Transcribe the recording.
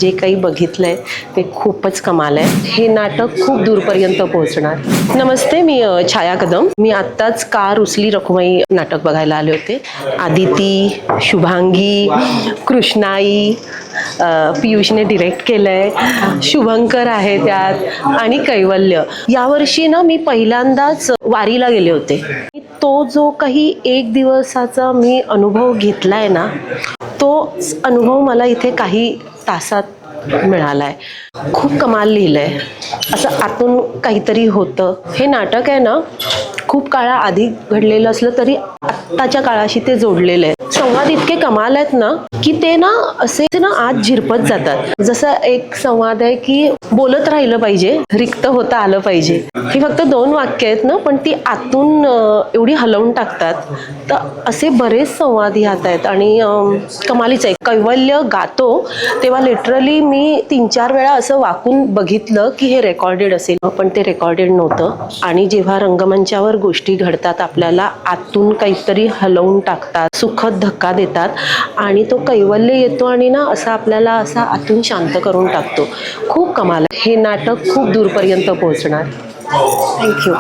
जे काही बघितलंय ते खूपच कमाल आहे. हे नाटक खूप दूरपर्यंत पोहोचणार. नमस्ते, मी छाया कदम. मी आत्ताच का रुसली रखुमाई नाटक बघायला आले होते. आदिती, शुभांगी, कृष्णाई, पियुषने डिरेक्ट केलंय, शुभंकर आहे त्यात आणि कैवल्य. यावर्षी ना मी पहिल्यांदाच वारीला गेले होते. तो जो काही एक दिवसाचा मी अनुभव घेतलाय ना, तो अनुभव मला इथे काही तासात मिळालाय. खूप कमाल लिहिलंय, असं आतून काहीतरी होतं. हे नाटक आहे ना, खूप काळाआधी घडलेलं असलं तरी आत्ताच्या काळाशी ते जोडलेलं आहे. संवाद इतके कमाल आहेत ना की ते ना असे ना आत झिरपत जातात. जसं एक संवाद आहे की बोलत राहिलं पाहिजे, रिक्त होता आलं पाहिजे. ही फक्त 2 वाक्य आहेत ना, पण ती आतून एवढी हलवून टाकतात. तर असे बरेच संवाद ह्यात आहेत आणि कमालीच आहे. कैवल्य गातो तेव्हा लिटरली मी 3-4 वेळा असं वाकून बघितलं की हे रेकॉर्डेड असेल, पण ते रेकॉर्डेड नव्हतं. आणि जेव्हा रंगमंचावर गोष्टी घडतात आपल्याला आतून काहीतरी हलवून टाकतात, सुखद धक्का देतात आणि तो कैवल्य येतो आणि ना असा आपल्याला असा आतून शांत करून टाकतो. खूप कमाल आहे. हे नाटक खूप दूरपर्यंत पोहोचणार. थँक्यू.